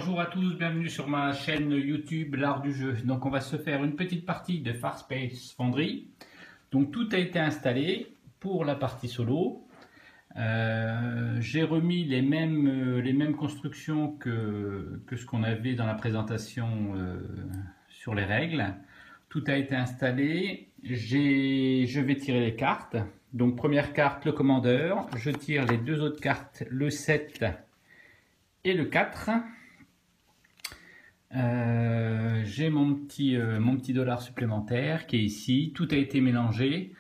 Bonjour à tous, bienvenue sur ma chaîne YouTube L'Art du Jeu. Donc on va se faire une petite partie de Farspace Foundry. Donc tout a été installé pour la partie solo. J'ai remis les mêmes constructions que ce qu'on avait dans la présentation sur les règles. Tout a été installé. Je vais tirer les cartes. Donc première carte, le commandeur. Je tire les deux autres cartes, le 7 et le 4. J'ai mon petit dollar supplémentaire qui est ici. Tout a été mélangé.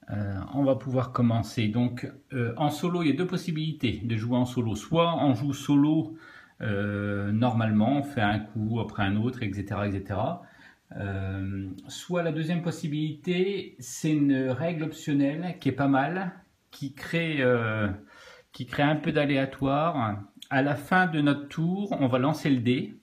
On va pouvoir commencer. Donc en solo, il y a deux possibilités de jouer en solo. Soit on joue solo normalement, on fait un coup après un autre, etc. etc. Soit la deuxième possibilité, c'est une règle optionnelle qui est pas mal, qui crée un peu d'aléatoire. À la fin de notre tour, on va lancer le dé.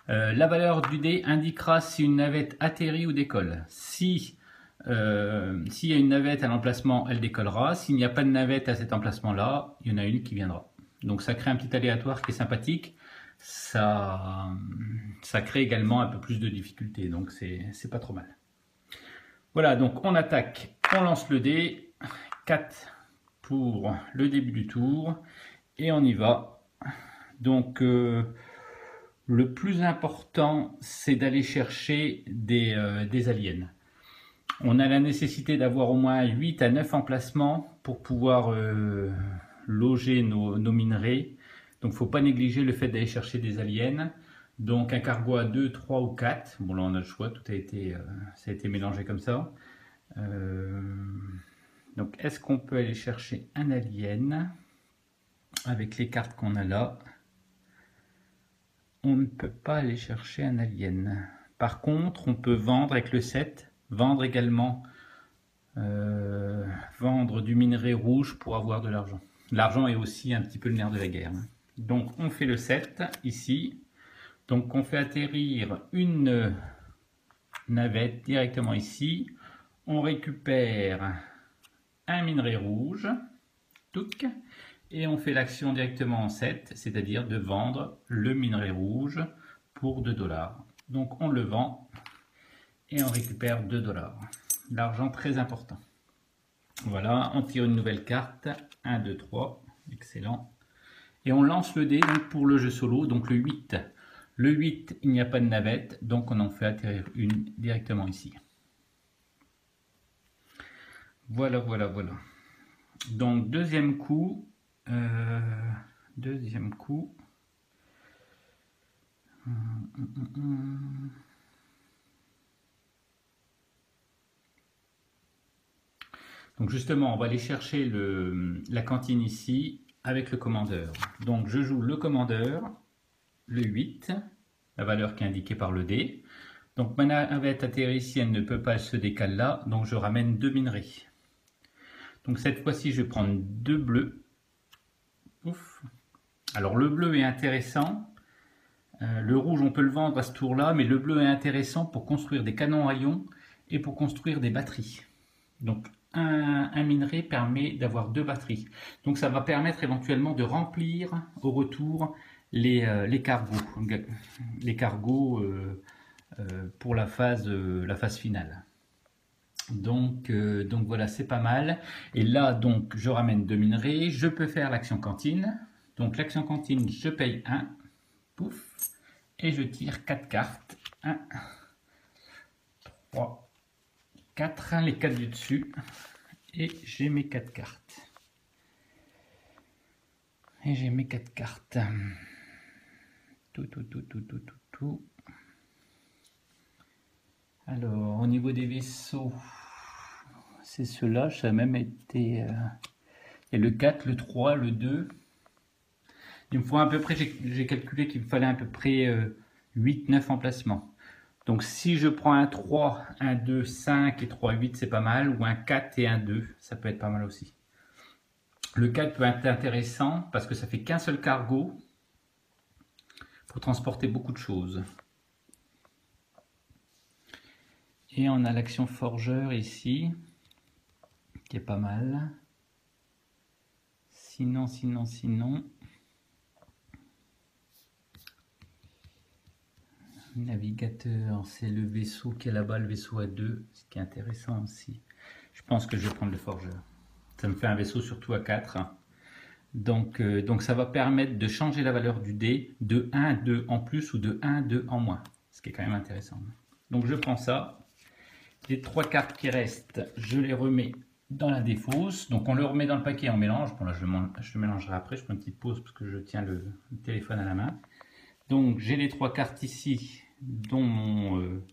La valeur du dé indiquera si une navette atterrit ou décolle. S'il y a une navette à l'emplacement, elle décollera. S'il n'y a pas de navette à cet emplacement-là, il y en a une qui viendra. Donc ça crée un petit aléatoire qui est sympathique. Ça crée également un peu plus de difficulté, donc c'est pas trop mal. Voilà, donc on attaque, on lance le dé. 4 pour le début du tour. Et on y va. Donc le plus important, c'est d'aller chercher des aliens. On a la nécessité d'avoir au moins 8 à 9 emplacements pour pouvoir loger nos minerais. Donc il ne faut pas négliger le fait d'aller chercher des aliens. Donc un cargo à 2, 3 ou 4. Bon là on a le choix, ça a été mélangé comme ça. Donc est-ce qu'on peut aller chercher un alien avec les cartes qu'on a là? On ne peut pas aller chercher un alien. Par contre, on peut vendre avec le 7, vendre également, vendre du minerai rouge pour avoir de l'argent. L'argent est aussi un petit peu le nerf de la guerre. Donc on fait le 7 ici. Donc on fait atterrir une navette directement ici. On récupère un minerai rouge. Touc. Et on fait l'action directement en 7, c'est-à-dire de vendre le minerai rouge pour 2 $. Donc on le vend et on récupère 2 $. L'argent très important. Voilà, on tire une nouvelle carte. 1, 2, 3. Excellent. Et on lance le dé donc, pour le jeu solo, donc le 8. Le 8, il n'y a pas de navette, donc on en fait atterrir une directement ici. Voilà, voilà, voilà. Donc deuxième coup. Deuxième coup. Donc justement, on va aller chercher la cantine ici avec le commandeur. Donc je joue le commandeur, le 8, la valeur qui est indiquée par le dé. Donc ma navette atterrit ici, elle ne peut pas se décaler là, donc je ramène 2 minerais. Donc cette fois-ci, je vais prendre 2 bleus. Ouf. Alors le bleu est intéressant. Le rouge, on peut le vendre à ce tour-là, mais le bleu est intéressant pour construire des canons à ion et pour construire des batteries. Donc un minerai permet d'avoir 2 batteries. Donc ça va permettre éventuellement de remplir au retour les cargos. Les cargos pour la phase finale. Donc voilà, c'est pas mal. Et là, donc, je ramène 2 minerais. Je peux faire l'action cantine. Donc l'action cantine, je paye 1. Pouf. Et je tire 4 cartes. 1, 3, 4. Les 4 du dessus. Et j'ai mes 4 cartes. Et j'ai mes 4 cartes. Tout. Alors, au niveau des vaisseaux, c'est ceux-là. Ça a même été... il y a le 4, le 3, le 2. Il me faut à peu près, j'ai calculé qu'il me fallait à peu près 8-9 emplacements. Donc si je prends un 3, un 2, 5 et 3, 8, c'est pas mal. Ou un 4 et un 2, ça peut être pas mal aussi. Le 4 peut être intéressant parce que ça fait qu'un seul cargo pour transporter beaucoup de choses. Et on a l'action forgeur ici, qui est pas mal. Sinon. Navigateur, c'est le vaisseau qui est là-bas, le vaisseau A2, ce qui est intéressant aussi. Je pense que je vais prendre le forgeur. Ça me fait un vaisseau surtout à 4. Donc ça va permettre de changer la valeur du dé de 1, 2 en plus ou de 1, 2 en moins. Ce qui est quand même intéressant. Donc je prends ça. Les 3 cartes qui restent, je les remets dans la défausse. Donc on le remet dans le paquet en mélange. Bon là je le mélangerai après, je prends une petite pause parce que je tiens le téléphone à la main. Donc j'ai les 3 cartes ici, dont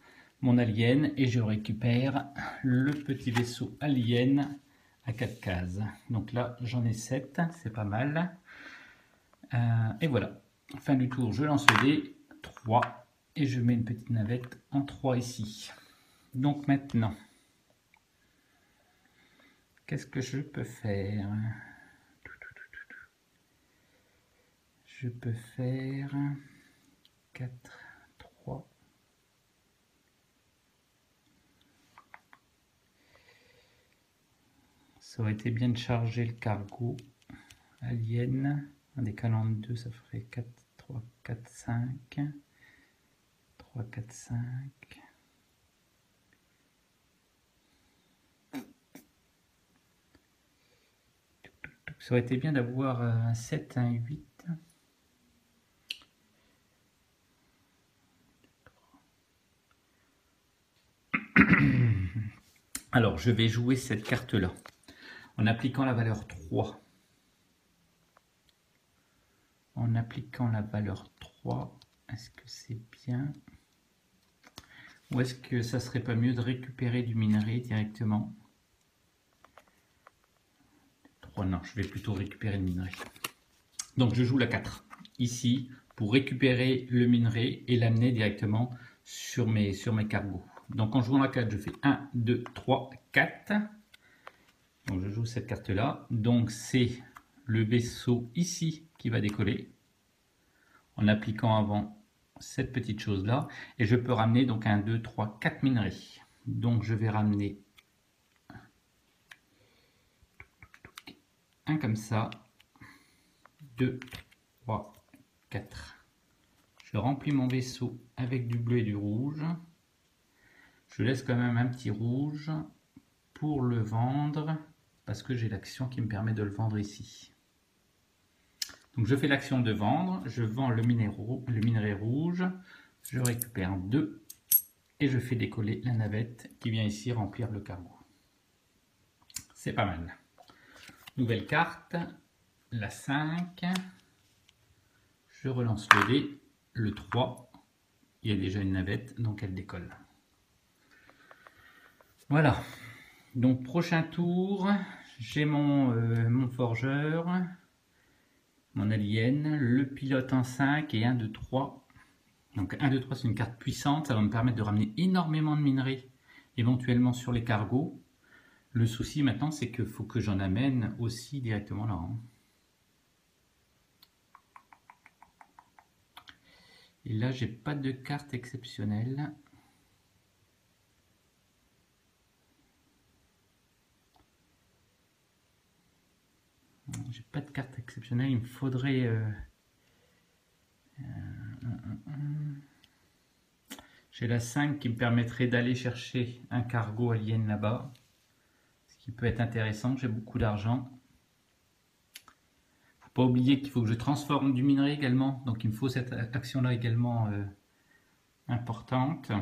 mon alien, et je récupère le petit vaisseau alien à 4 cases. Donc là j'en ai 7, c'est pas mal. Et voilà, fin du tour, je lance le dé, 3, et je mets une petite navette en 3 ici. Donc maintenant, qu'est-ce que je peux faire? Je peux faire 4, 3. Ça aurait été bien de charger le cargo alien. En décalant de 2, ça ferait 4, 3, 4, 5. 3, 4, 5. Ça aurait été bien d'avoir un 7, un 8. Alors, je vais jouer cette carte-là en appliquant la valeur 3. En appliquant la valeur 3, est-ce que c'est bien? Ou est-ce que ça serait pas mieux de récupérer du minerai directement? 3, non, je vais plutôt récupérer le minerai. Donc je joue la 4 ici pour récupérer le minerai et l'amener directement sur mes cargos. Donc en jouant la 4, je fais 1, 2, 3, 4. Donc je joue cette carte là. Donc c'est le vaisseau ici qui va décoller en appliquant avant cette petite chose là. Et je peux ramener donc 1, 2, 3, 4 minerais. Donc je vais ramener un comme ça, 2, 3, 4. Je remplis mon vaisseau avec du bleu et du rouge. Je laisse quand même un petit rouge pour le vendre parce que j'ai l'action qui me permet de le vendre ici. Donc je fais l'action de vendre, je vends le minerai rouge, je récupère 2 et je fais décoller la navette qui vient ici remplir le cargo. C'est pas mal. Nouvelle carte, la 5. Je relance le dé, le 3. Il y a déjà une navette, donc elle décolle. Voilà. Donc prochain tour, j'ai mon forgeur, mon alien, le pilote en 5 et 1, 2, 3. Donc 1, 2, 3, c'est une carte puissante, ça va me permettre de ramener énormément de minerais éventuellement sur les cargos. Le souci maintenant, c'est qu'il faut que j'en amène aussi directement là. Et là, j'ai pas de carte exceptionnelle. J'ai pas de carte exceptionnelle, il me faudrait... J'ai la 5 qui me permettrait d'aller chercher un cargo alien là-bas. Ce qui peut être intéressant, j'ai beaucoup d'argent. Faut pas oublier qu'il faut que je transforme du minerai également. Donc il me faut cette action-là également importante.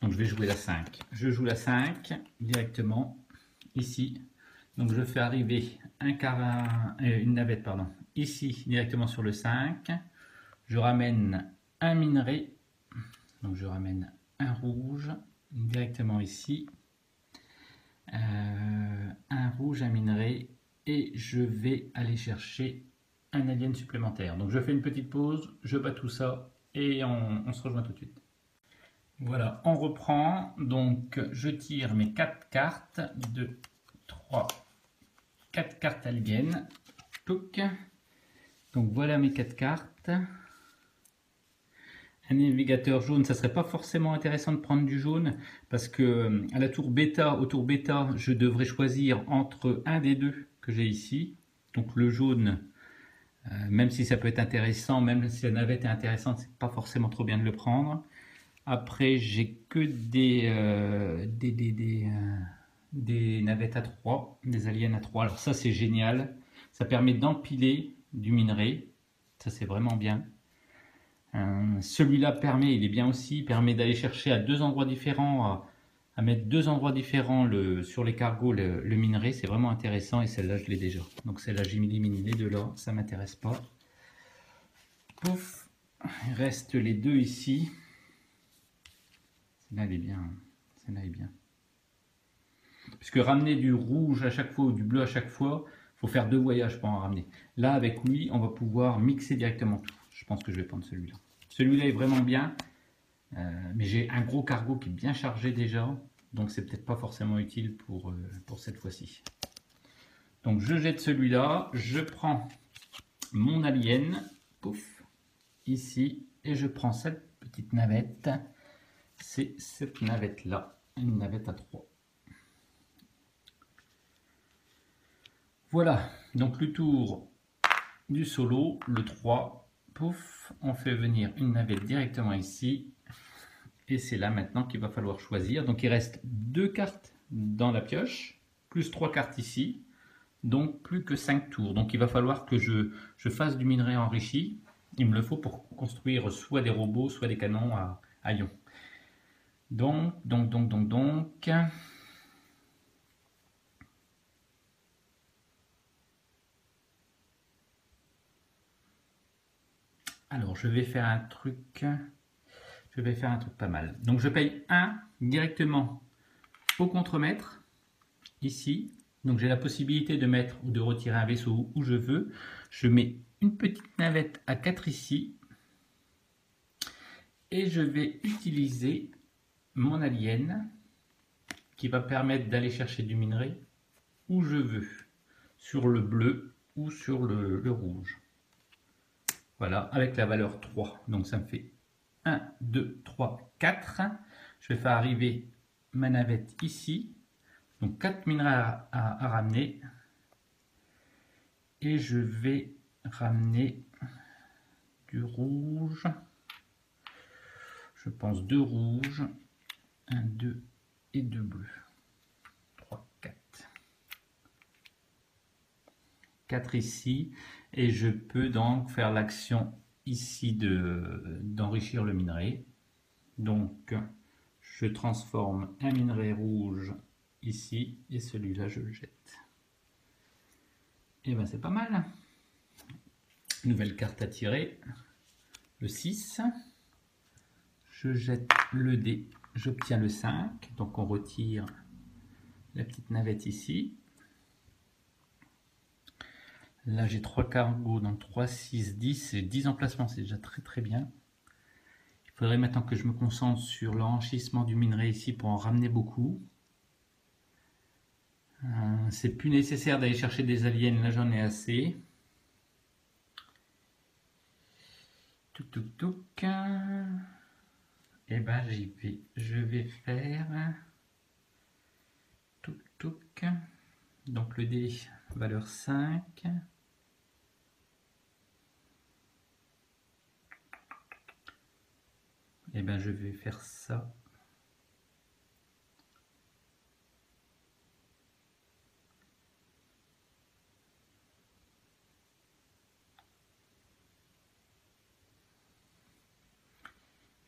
Donc je vais jouer la 5. Je joue la 5 directement ici. Donc je fais arriver une navette ici directement sur le 5. Je ramène un minerai. Donc je ramène un rouge directement ici. Un rouge, un minerai. Et je vais aller chercher un alien supplémentaire. Donc je fais une petite pause, je bats tout ça et on se rejoint tout de suite. Voilà, on reprend. Donc je tire mes 4 cartes. 2, 3, 4 cartes aliens. Touc. Donc voilà mes 4 cartes. Un navigateur jaune, ça serait pas forcément intéressant de prendre du jaune parce que à la tour bêta, au tour bêta, je devrais choisir entre un des deux que j'ai ici. Donc le jaune Même si ça peut être intéressant, même si la navette est intéressante, c'est pas forcément trop bien de le prendre. Après, j'ai que des navettes à 3, des aliens à 3. Alors ça, c'est génial. Ça permet d'empiler du minerai. Ça, c'est vraiment bien. Celui-là permet, il est bien aussi, permet d'aller chercher à deux endroits différents, à mettre deux endroits différents sur les cargos le minerai. C'est vraiment intéressant et celle-là, je l'ai déjà. Donc celle-là, j'ai éliminé les deux là, ça m'intéresse pas. Pouf, il reste les deux ici. Celle-là, elle est bien. Celle-là est bien. Puisque ramener du rouge à chaque fois ou du bleu à chaque fois, il faut faire deux voyages pour en ramener. Là, avec lui, on va pouvoir mixer directement tout. Je pense que je vais prendre celui-là. Celui-là est vraiment bien, mais j'ai un gros cargo qui est bien chargé déjà, donc c'est peut-être pas forcément utile pour cette fois-ci. Donc je jette celui-là, je prends mon alien, pouf, ici, et je prends cette petite navette. C'est cette navette-là, une navette à 3. Voilà, donc le tour du solo, le 3, pouf, on fait venir une navette directement ici, et c'est là maintenant qu'il va falloir choisir. Donc il reste 2 cartes dans la pioche, plus 3 cartes ici, donc plus que 5 tours. Donc il va falloir que je fasse du minerai enrichi, il me le faut pour construire soit des robots, soit des canons à ion. Donc. Alors, je vais faire un truc pas mal. Donc, je paye 1 directement au contremaître, ici. Donc, j'ai la possibilité de mettre ou de retirer un vaisseau où je veux. Je mets une petite navette à 4 ici. Et je vais utiliser mon alien qui va permettre d'aller chercher du minerai où je veux. Sur le bleu ou sur le rouge. Voilà, avec la valeur 3. Donc ça me fait 1, 2, 3, 4. Je vais faire arriver ma navette ici. Donc 4 minerais à ramener. Et je vais ramener du rouge. Je pense 2 rouges. 1, 2 et 2 bleus. 3, 4. 4 ici. Et je peux donc faire l'action ici d'enrichir le minerai. Donc je transforme un minerai rouge ici et celui-là je le jette. Et ben c'est pas mal. Nouvelle carte à tirer, le 6. Je jette le dé, j'obtiens le 5. Donc on retire la petite navette ici. Là j'ai 3 cargos, donc 3, 6, 10 et 10 emplacements, c'est déjà très très bien. Il faudrait maintenant que je me concentre sur l'enrichissement du minerai ici pour en ramener beaucoup. C'est plus nécessaire d'aller chercher des aliens, là j'en ai assez. Touc. Et ben j'y vais. Je vais faire touc. Donc le dé, valeur 5. Et ben je vais faire ça.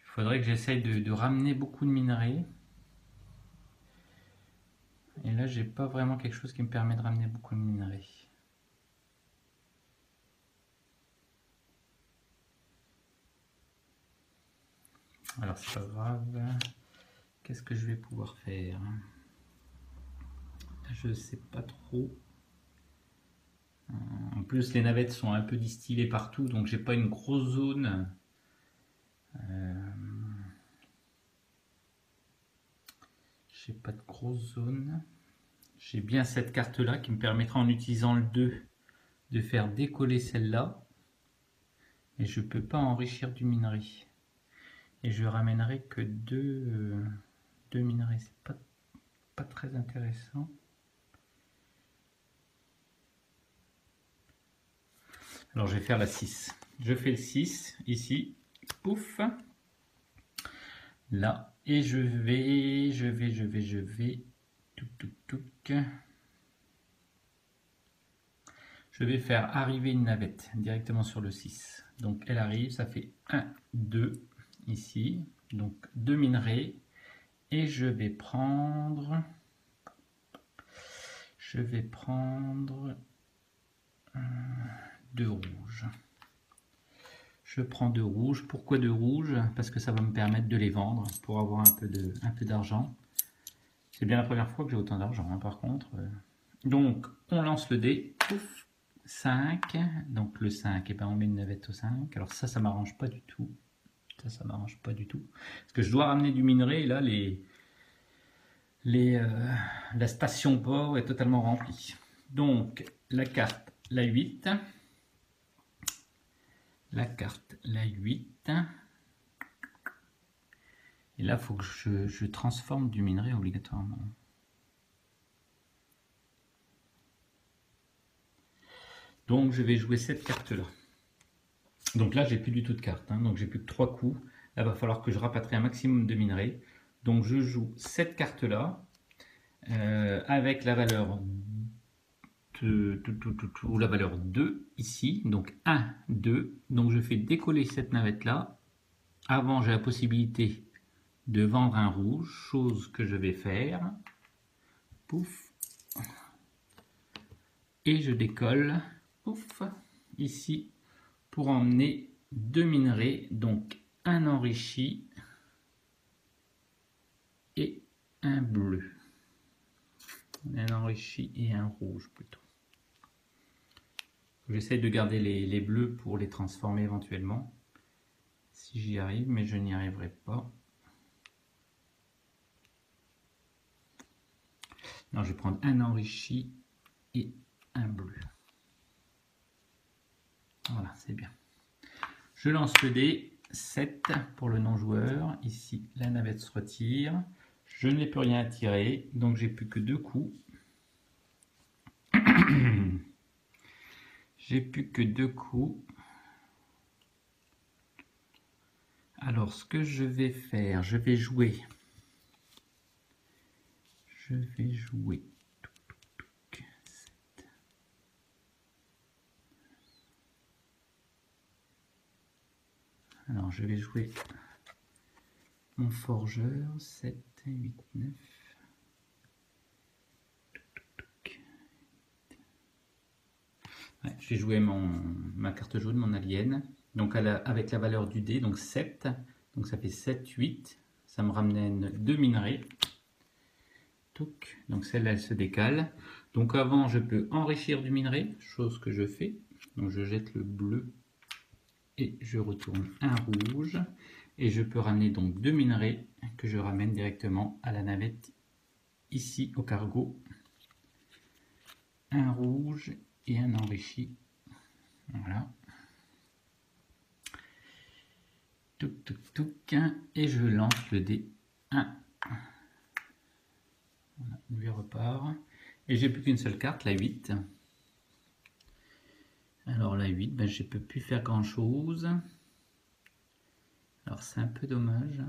Il faudrait que j'essaye de ramener beaucoup de minerais. Et là, j'ai pas vraiment quelque chose qui me permet de ramener beaucoup de minerais. Alors, c'est pas grave. Qu'est-ce que je vais pouvoir faire? Je sais pas trop. En plus, les navettes sont un peu distillées partout, donc j'ai pas une grosse zone. J'ai pas de grosse zone. J'ai bien cette carte-là qui me permettra, en utilisant le 2, de faire décoller celle-là. Et je peux pas enrichir du minerai. Et je ramènerai que deux minerais. C'est pas très intéressant. Alors je vais faire la 6. Je fais le 6 ici, pouf, là, et je vais, touc. Je vais faire arriver une navette directement sur le 6. Donc elle arrive, ça fait 1, 2 ici, donc 2 minerais, et je vais prendre 2 rouges. Je prends 2 rouges. Pourquoi 2 rouges? Parce que ça va me permettre de les vendre pour avoir un peu d'argent. C'est bien la première fois que j'ai autant d'argent, hein, par contre. Donc, on lance le dé. Pouf, 5. Donc, le 5, et ben, on met une navette au 5. Alors ça m'arrange pas du tout. Ça m'arrange pas du tout. Parce que je dois ramener du minerai. Et là, la station port est totalement remplie. Donc, la carte, la 8. La carte, la 8. Et là, il faut que je transforme du minerai obligatoirement. Donc, je vais jouer cette carte-là. Donc là, j'ai plus du tout de cartes. Hein, donc, j'ai plus que 3 coups. Là, il va falloir que je rapatrie un maximum de minerai. Donc, je joue cette carte-là avec la valeur la valeur 2 ici, donc 1, 2, donc je fais décoller cette navette là. Avant, j'ai la possibilité de vendre un rouge, chose que je vais faire, pouf, et je décolle, pouf, ici, pour emmener 2 minerais, donc un enrichi et un bleu, un enrichi et un rouge plutôt. J'essaie de garder les bleus pour les transformer éventuellement, si j'y arrive, mais je n'y arriverai pas. Non, je vais prendre un enrichi et un bleu. Voilà, c'est bien. Je lance le dé, 7 pour le non-joueur. Ici, la navette se retire. Je n'ai plus rien à tirer, donc j'ai plus que 2 coups. J'ai plus que 2 coups. Alors, ce que je vais faire, je vais jouer. Alors, je vais jouer mon forgeur, 7, 8, 9. Ouais, je vais jouer ma carte jaune, mon alien. Donc avec la valeur du dé, donc 7. Donc ça fait 7, 8. Ça me ramène 2 minerais. Donc celle-là, elle se décale. Donc avant, je peux enrichir du minerai, chose que je fais. Donc je jette le bleu et je retourne un rouge. Et je peux ramener donc 2 minerais que je ramène directement à la navette ici au cargo. Un rouge et un enrichi. Voilà. Et je lance le dé 1. Voilà, lui repart. Et j'ai plus qu'une seule carte, la 8. Alors la 8, ben, je ne peux plus faire grand chose. Alors c'est un peu dommage.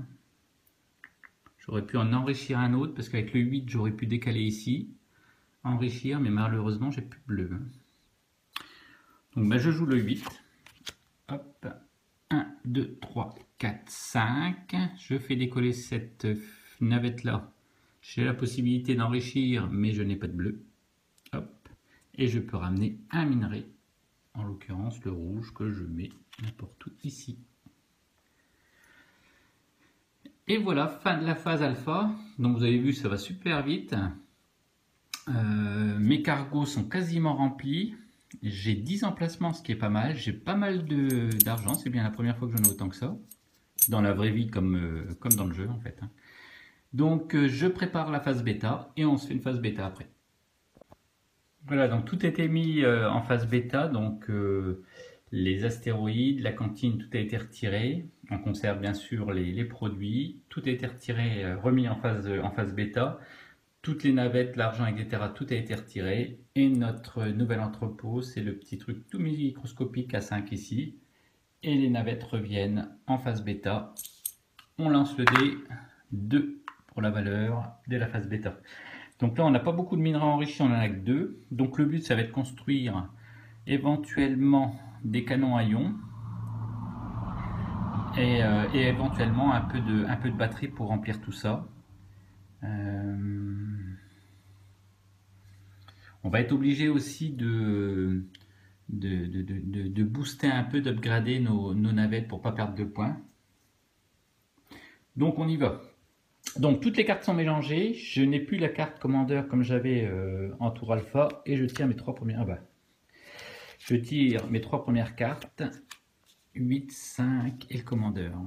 J'aurais pu en enrichir un autre parce qu'avec le 8, j'aurais pu décaler ici. Enrichir, mais malheureusement, j'ai plus de bleu. Donc ben, je joue le 8. Hop. 1, 2, 3, 4, 5. Je fais décoller cette navette-là. J'ai la possibilité d'enrichir, mais je n'ai pas de bleu. Hop. Et je peux ramener un minerai. En l'occurrence, le rouge que je mets n'importe où ici. Et voilà, fin de la phase alpha. Donc vous avez vu, ça va super vite. Mes cargos sont quasiment remplis. J'ai 10 emplacements, ce qui est pas mal. J'ai pas mal d'argent. C'est bien la première fois que j'en ai autant que ça. Dans la vraie vie comme dans le jeu en fait. Donc je prépare la phase bêta et on se fait une phase bêta après. Voilà, donc tout a été mis en phase bêta. Donc les astéroïdes, la cantine, tout a été retiré. On conserve bien sûr les produits. Tout a été retiré, remis en phase bêta. toutes les navettes, l'argent, etc., tout a été retiré. Et notre nouvel entrepôt, c'est le petit truc tout microscopique A5 ici. Et les navettes reviennent en phase bêta. On lance le dé, 2 pour la valeur de la phase bêta. Donc là, on n'a pas beaucoup de minerais enrichis, on en a que 2. Donc le but, ça va être de construire éventuellement des canons à ion. Et éventuellement un peu de batterie pour remplir tout ça. On va être obligé aussi de booster un peu, d'upgrader nos navettes pour pas perdre de points. Donc on y va. Donc toutes les cartes sont mélangées. Je n'ai plus la carte commandeur comme j'avais en tour alpha et je tire mes 3 premières. Je tire mes 3 premières cartes. 8, 5 et le commandeur.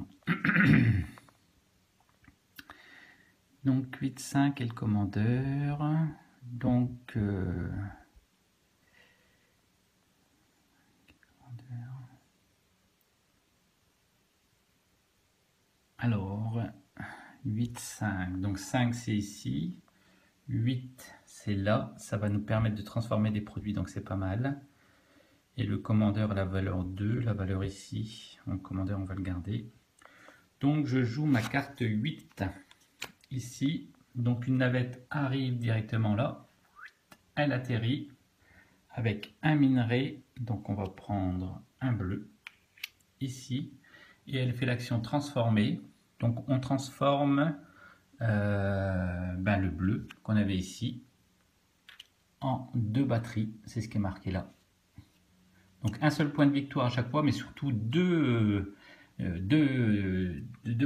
Donc 8, 5 et le commandeur. Donc alors 8, 5. Donc 5 c'est ici. 8 c'est là. Ça va nous permettre de transformer des produits, donc c'est pas mal. Et le commandeur a la valeur 2, la valeur ici. Le commandeur, on va le garder. Donc je joue ma carte 8 ici. Donc une navette arrive directement là. Elle atterrit avec un minerai. Donc on va prendre un bleu ici. Et elle fait l'action transformer. Donc on transforme le bleu qu'on avait ici en 2 batteries. C'est ce qui est marqué là. Donc un seul point de victoire à chaque fois, mais surtout deux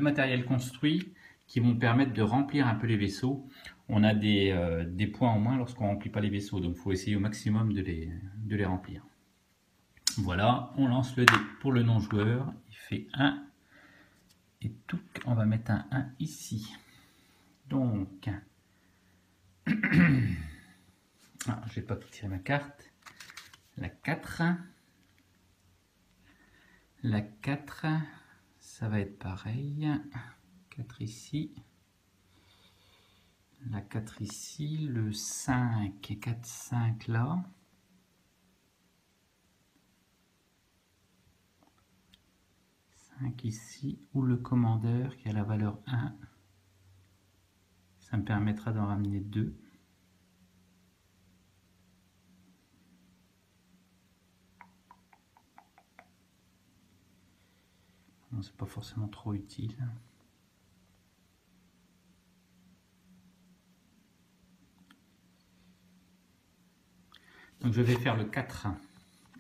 matériels construits qui vont permettre de remplir un peu les vaisseaux. On a des points en moins lorsqu'on ne remplit pas les vaisseaux, donc il faut essayer au maximum de les remplir. Voilà, on lance le dé pour le non-joueur, il fait 1. Et tout, on va mettre un 1 ici. Donc, je vais pas tirer ma carte. La 4. La 4, ça va être pareil. 4 ici. La 4 ici. Le 5, 4, 5 là. 5 ici. Ou le commandeur qui a la valeur 1. Ça me permettra d'en ramener 2. Non, c'est pas forcément trop utile. Donc je vais faire le 4.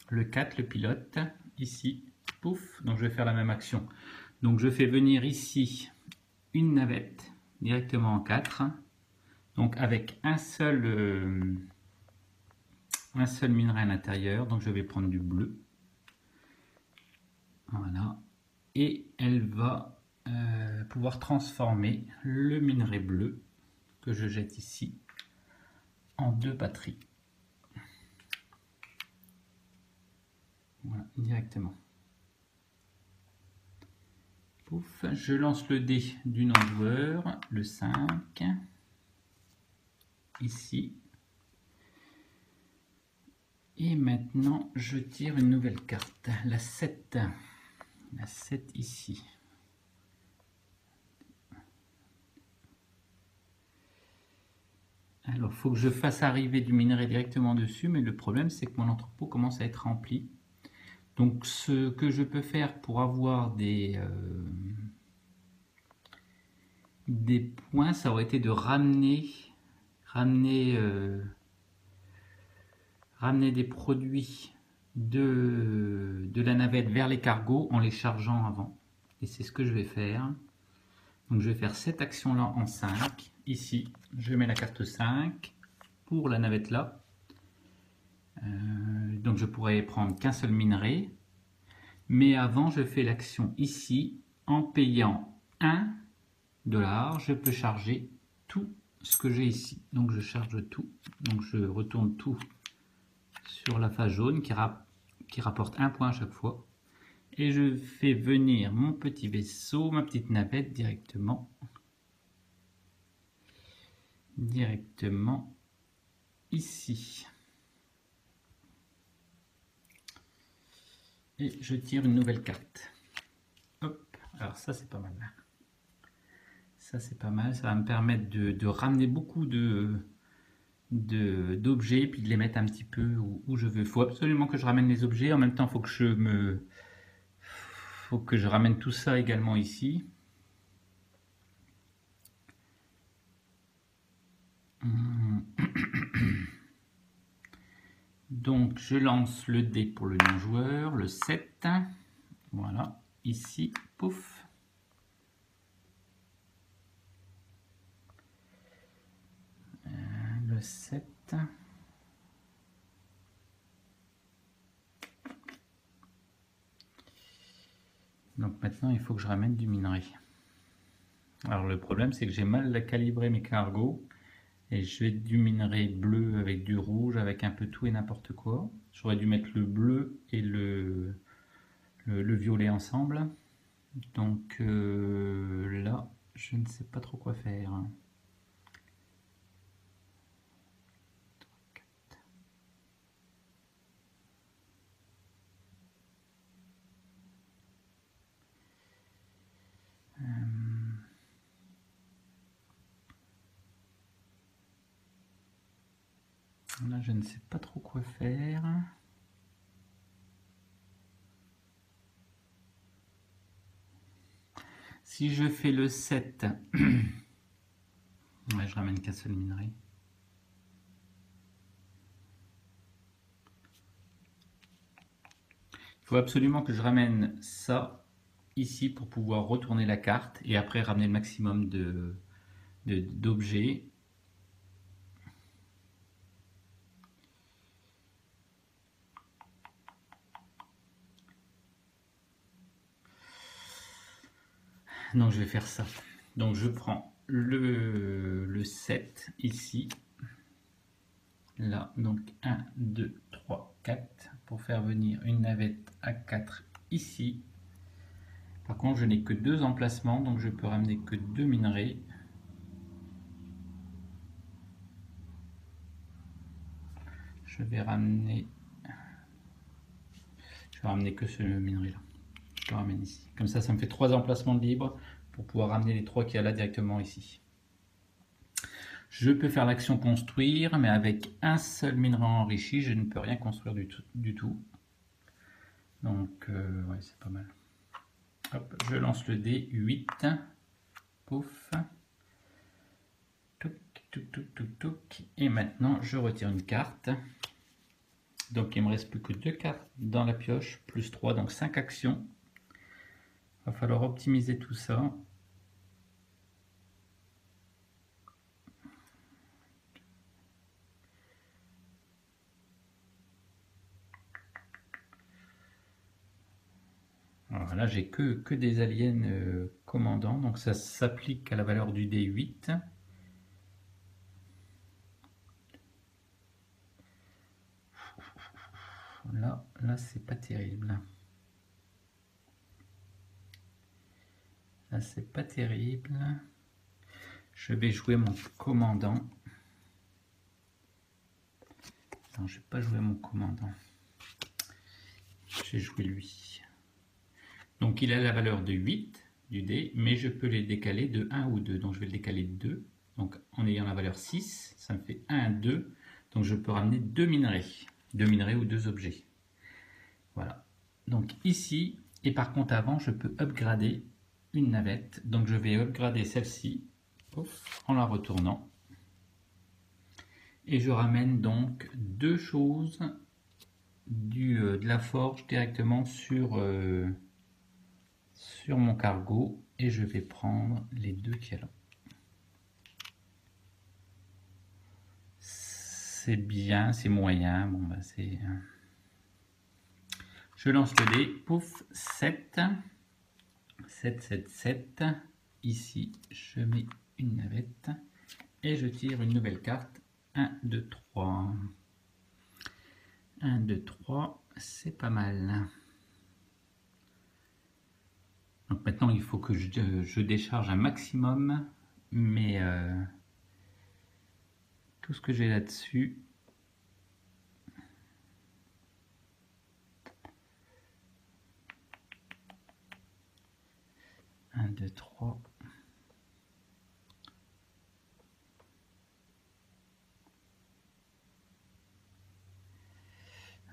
Le 4, le pilote, ici, pouf, donc je vais faire la même action. Donc je fais venir ici une navette directement en 4. Donc avec un seul minerai à l'intérieur, donc je vais prendre du bleu. Voilà. Et elle va pouvoir transformer le minerai bleu que je jette ici en 2 batteries. Voilà, directement. Pouf, je lance le dé du non-joueur, le 5, ici. Et maintenant, je tire une nouvelle carte, la 7. La 7 ici. Alors, il faut que je fasse arriver du minerai directement dessus, mais le problème, c'est que mon entrepôt commence à être rempli. Donc, ce que je peux faire pour avoir des points, ça aurait été de ramener des produits de la navette vers les cargos en les chargeant avant. Et c'est ce que je vais faire. Donc je vais faire cette action là en 5. Ici, je mets la carte 5 pour la navette là. Donc je pourrais prendre qu'un seul minerai. Mais avant, je fais l'action ici. En payant 1 $, je peux charger tout ce que j'ai ici. Donc je charge tout. Donc je retourne tout sur la face jaune qui rapporte 1 point à chaque fois. Et je fais venir mon petit vaisseau, ma petite navette directement directement ici. Et je tire une nouvelle carte. Hop, alors ça c'est pas mal. Ça c'est pas mal, ça va me permettre de ramener beaucoup d'objets, puis de les mettre un petit peu où je veux. Il faut absolument que je ramène les objets, en même temps faut que je ramène tout ça également ici. Donc je lance le dé pour le non-joueur, le 7. Voilà, ici, pouf. Le 7. Donc maintenant il faut que je ramène du minerai. Alors le problème c'est que j'ai mal calibré mes cargos. Et je vais du minerai bleu avec du rouge, avec un peu tout et n'importe quoi. J'aurais dû mettre le bleu et le violet ensemble. Donc là, je ne sais pas trop quoi faire. Là, je ne sais pas trop quoi faire. Si je fais le 7, ouais, je ramène qu'un seul minerai. Il faut absolument que je ramène ça ici pour pouvoir retourner la carte et après ramener le maximum d'objets. Donc je vais faire ça. Donc je prends le 7 ici. Là, donc 1, 2, 3, 4 pour faire venir une navette à 4 ici. Par contre, je n'ai que 2 emplacements, donc je peux ramener que 2 minerais. Je vais ramener que ce minerai là. Je le ramène ici. Comme ça me fait 3 emplacements libres pour pouvoir ramener les 3 qu'il y a là directement ici. Je peux faire l'action construire, mais avec un seul minerai enrichi, je ne peux rien construire du tout. Donc, ouais, c'est pas mal. Hop, je lance le dé, 8. Pouf. Touc, touc, touc, touc, touc. Et maintenant, je retire une carte. Donc, il me reste plus que 2 cartes dans la pioche, plus 3, donc 5 actions. Il va falloir optimiser tout ça. Alors là, j'ai que des aliens commandants, donc ça s'applique à la valeur du dé 8. Là c'est pas terrible. Là, c'est pas terrible. Je vais jouer mon commandant. Non, je vais pas jouer mon commandant. J'ai joué lui. Donc il a la valeur de 8 du dé, mais je peux les décaler de 1 ou 2. Donc je vais le décaler de 2. Donc en ayant la valeur 6, ça me fait 1, 2. Donc je peux ramener 2 minerais. 2 minerais ou 2 objets. Voilà. Donc ici, et par contre avant, je peux upgrader une navette. Donc je vais upgrader celle-ci en la retournant. Et je ramène donc 2 choses de la forge directement sur mon cargo. Et je vais prendre les 2 qu'il y a là. C'est bien, c'est moyen. Bon, bah, c'est... Je lance le dé. Pouf, 7. 7, 7, 7. Ici, je mets une navette. Et je tire une nouvelle carte. 1, 2, 3. 1, 2, 3. C'est pas mal. Donc maintenant, il faut que je décharge un maximum mes tout ce que j'ai là-dessus. Un, deux, trois.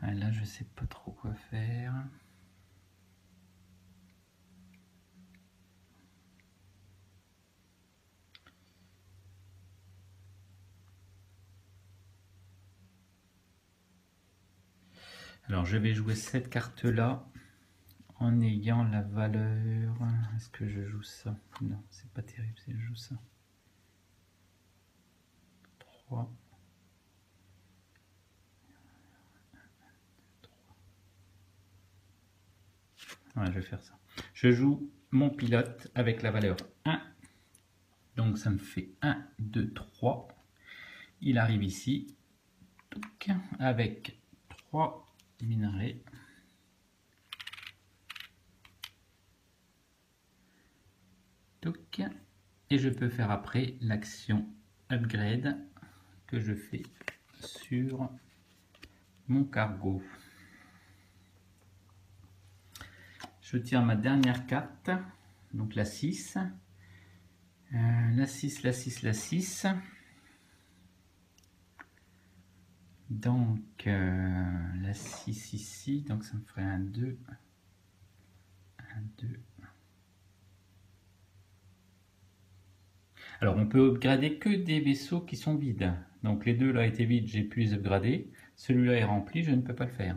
Ah, là, je sais pas trop quoi faire. Alors, je vais jouer cette carte-là en ayant la valeur. Est-ce que je joue ça? Non, c'est pas terrible si je joue ça. 3. Ouais, je vais faire ça. Je joue mon pilote avec la valeur 1. Donc, ça me fait 1, 2, 3. Il arrive ici. Avec 3 minerais. Et je peux faire après l'action upgrade que je fais sur mon cargo. Je tire ma dernière carte, donc la 6. La 6, la 6, la 6. Donc la 6 ici, donc ça me ferait un 2. Un 2. Alors on peut upgrader que des vaisseaux qui sont vides. Donc les deux là étaient vides, j'ai pu les upgrader. Celui-là est rempli, je ne peux pas le faire.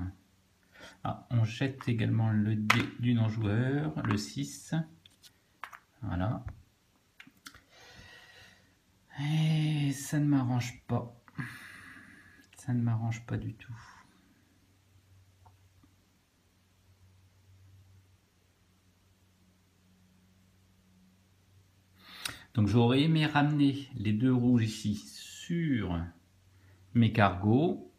Ah, on jette également le dé du non-joueur, le 6. Voilà. Et ça ne m'arrange pas. Ça ne m'arrange pas du tout. Donc j'aurais aimé ramener les deux rouges ici sur mes cargos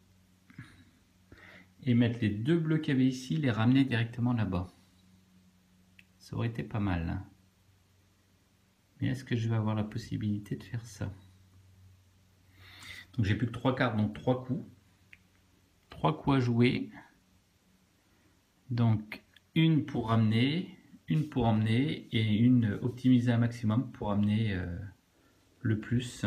et mettre les deux bleus qu'il y avait ici, les ramener directement là-bas. Ça aurait été pas mal. Mais est-ce que je vais avoir la possibilité de faire ça? Donc j'ai plus que 3 cartes, donc 3 coups. 3 coups à jouer. Donc une pour ramener, une pour emmener et une optimiser un maximum pour amener le plus.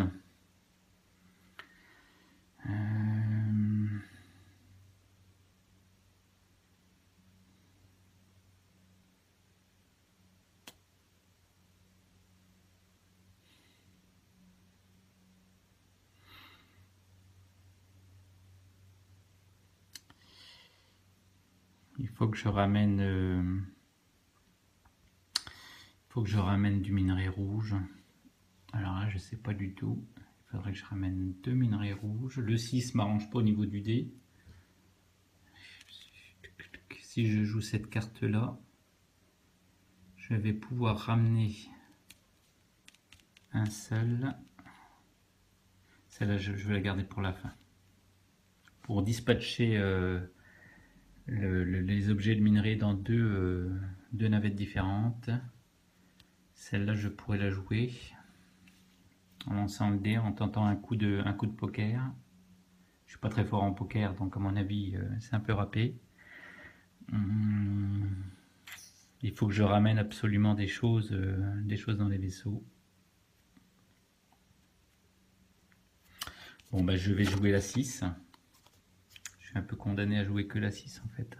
Il faut que je ramène du minerai rouge. Alors là, je sais pas du tout. Il faudrait que je ramène 2 minerais rouges. Le 6 m'arrange pas au niveau du dé. Si je joue cette carte-là, je vais pouvoir ramener un seul. Celle-là, je vais la garder pour la fin. Pour dispatcher les objets de minerai dans deux navettes différentes. Celle-là, je pourrais la jouer en lançant le dé, en tentant un coup de poker. Je suis pas très fort en poker, donc à mon avis, c'est un peu râpé. Il faut que je ramène absolument des choses dans les vaisseaux. Bon, bah, je vais jouer la 6. Je suis un peu condamné à jouer que la 6 en fait.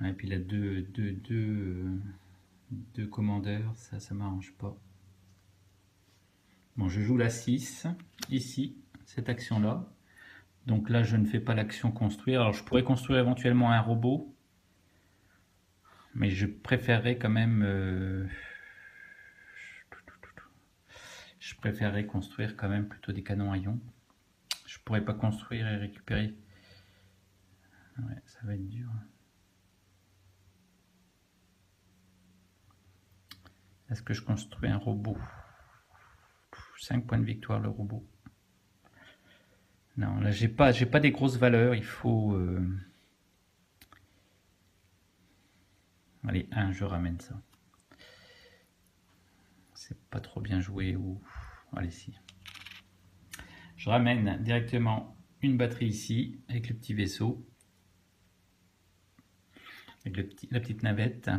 Et puis la 2 commandeurs, ça m'arrange pas. Bon, je joue la 6 ici, cette action-là. Donc là, je ne fais pas l'action construire. Alors, je pourrais construire éventuellement un robot. Mais je préférerais quand même... je préférerais construire quand même plutôt des canons à ion. Je pourrais pas construire et récupérer. Ouais, ça va être dur. Est-ce que je construis un robot? 5 points de victoire le robot. Non, là j'ai pas des grosses valeurs, il faut... Allez, 1, je ramène ça. C'est pas trop bien joué ou... Allez, si. Je ramène directement une batterie ici, avec le petit vaisseau, avec la petite navette,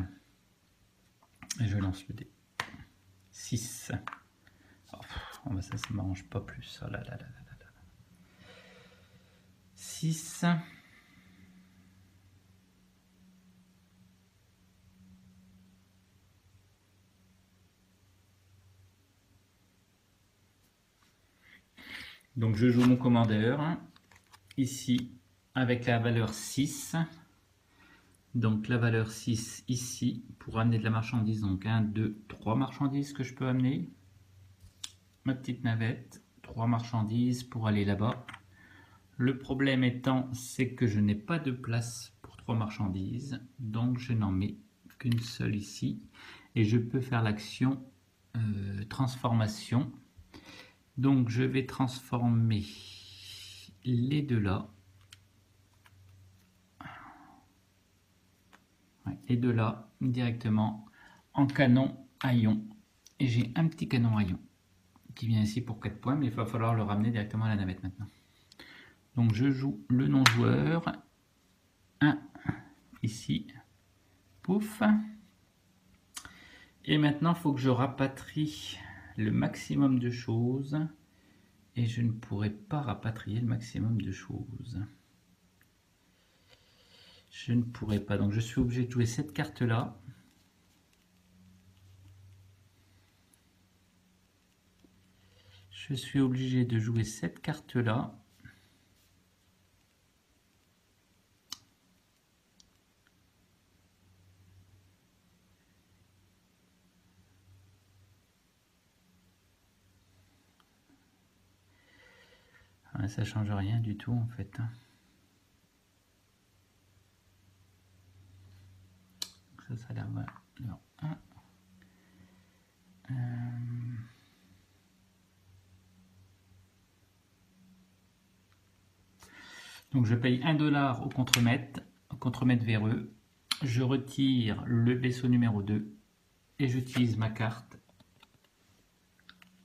et je lance le dé. 6. Oh, bah ça ne m'arrange pas plus. Oh là là là là là. 6. Donc je joue mon commandeur ici avec la valeur 6. Donc la valeur 6 ici pour amener de la marchandise. Donc 1, 2, 3 marchandises que je peux amener. Ma petite navette, 3 marchandises pour aller là-bas. Le problème étant, c'est que je n'ai pas de place pour 3 marchandises. Donc je n'en mets qu'une seule ici. Et je peux faire l'action transformation. Donc je vais transformer les deux là. Les deux là directement en canon à ion. Et j'ai un petit canon à ion qui vient ici pour 4 points, mais il va falloir le ramener directement à la navette maintenant. Donc je joue le non-joueur. 1 ici. Pouf. Et maintenant il faut que je rapatrie le maximum de choses. Et je ne pourrai pas rapatrier le maximum de choses. Je ne pourrai pas. Donc je suis obligé de jouer cette carte-là. Je suis obligé de jouer cette carte-là. Ah, ça change rien du tout en fait. Ça a l'air voilà. Alors, 1. Donc je paye 1 $ au contremaître véreux. Je retire le vaisseau numéro 2 et j'utilise ma carte,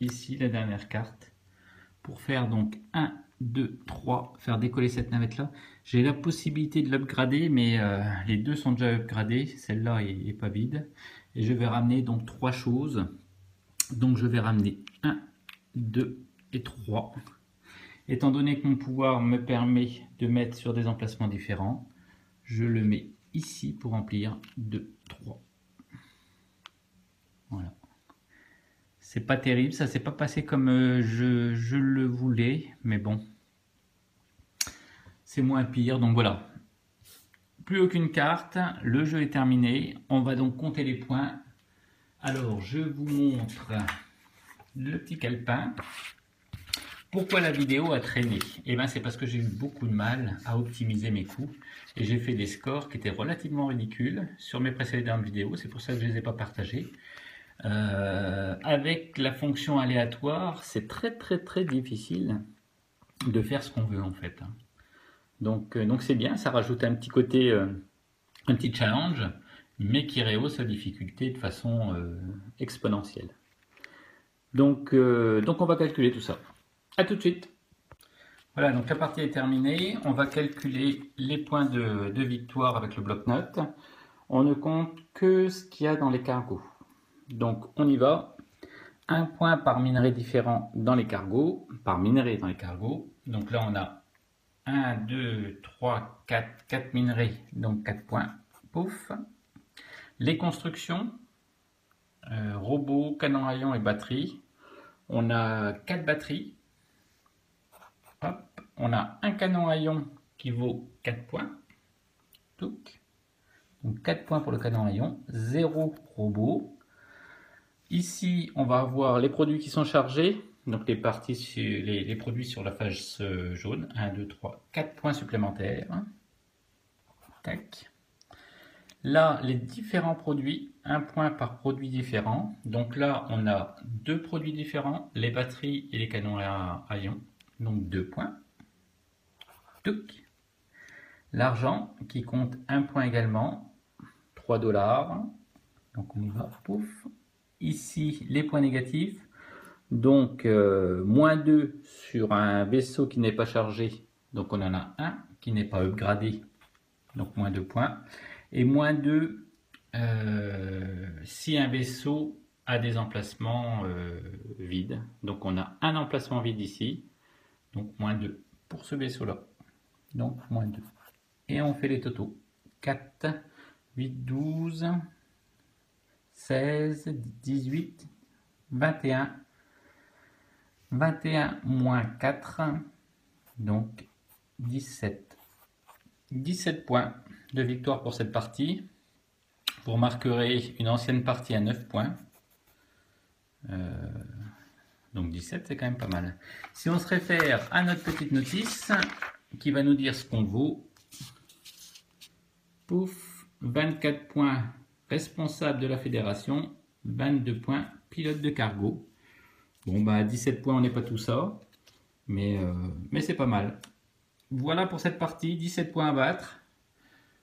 ici la dernière carte, pour faire donc 1, 2, 3, faire décoller cette navette là. J'ai la possibilité de l'upgrader, mais les deux sont déjà upgradés, celle-là est pas vide. Et je vais ramener donc 3 choses. Donc je vais ramener 1, 2 et 3. Étant donné que mon pouvoir me permet de mettre sur des emplacements différents, je le mets ici pour remplir 2, 3. Voilà. C'est pas terrible, ça s'est pas passé comme je le voulais, mais bon. C'est moins pire, donc voilà. Plus aucune carte, le jeu est terminé. On va donc compter les points. Alors, je vous montre le petit calepin. Pourquoi la vidéo a traîné? Eh bien, c'est parce que j'ai eu beaucoup de mal à optimiser mes coups et j'ai fait des scores qui étaient relativement ridicules sur mes précédentes vidéos. C'est pour ça que je ne les ai pas partagés. Avec la fonction aléatoire, c'est très difficile de faire ce qu'on veut en fait. Donc c'est bien, ça rajoute un petit côté, un petit challenge, mais qui rehausse la difficulté de façon exponentielle. Donc on va calculer tout ça. A tout de suite. Voilà, donc la partie est terminée. On va calculer les points de victoire avec le bloc-notes. On ne compte que ce qu'il y a dans les cargos. Donc on y va. 1 point par minerai différent dans les cargos, par minerai dans les cargos. Donc là on a 1, 2, 3, 4 minerais, donc 4 points. Pouf. Les constructions, robots, canon à ion et batterie. On a 4 batteries. Hop. On a un canon à ion qui vaut 4 points. Touc. Donc 4 points pour le canon à ion, 0 robot. Ici, on va avoir les produits qui sont chargés, donc les produits sur la face jaune. 1, 2, 3, 4 points supplémentaires. Tac. Là, les différents produits, 1 point par produit différent. Donc là, on a 2 produits différents, les batteries et les canons à ion. Donc 2 points. Touc. L'argent qui compte 1 point également, 3 $. Donc on y va, pouf. Ici, les points négatifs. Donc, moins 2 sur un vaisseau qui n'est pas chargé. Donc, on en a un qui n'est pas upgradé. Donc, moins 2 points. Et moins 2 si un vaisseau a des emplacements vides. Donc, on a un emplacement vide ici. Donc, moins 2 pour ce vaisseau-là. Donc, moins 2. Et on fait les totaux. 4, 8, 12, 16, 18, 21. 21 moins 4, donc 17. 17 points de victoire pour cette partie. Vous remarquerez une ancienne partie à 9 points. Donc 17, c'est quand même pas mal. Si on se réfère à notre petite notice qui va nous dire ce qu'on vaut, pouf, 24 points responsable de la fédération, 22 points pilote de cargo. Bon, bah 17 points, on n'est pas tout ça, mais c'est pas mal. Voilà pour cette partie, 17 points à battre.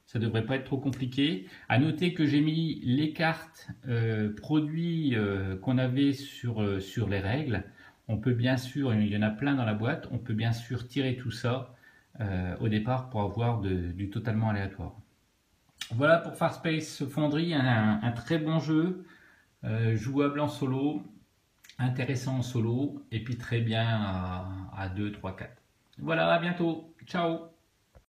Ça devrait pas être trop compliqué. À noter que j'ai mis les cartes produits qu'on avait sur les règles. On peut bien sûr, il y en a plein dans la boîte, on peut bien sûr tirer tout ça au départ pour avoir du totalement aléatoire. Voilà pour Farspace Fonderie, un très bon jeu, jouable en solo, intéressant en solo, et puis très bien à 2, 3, 4. Voilà, à bientôt. Ciao.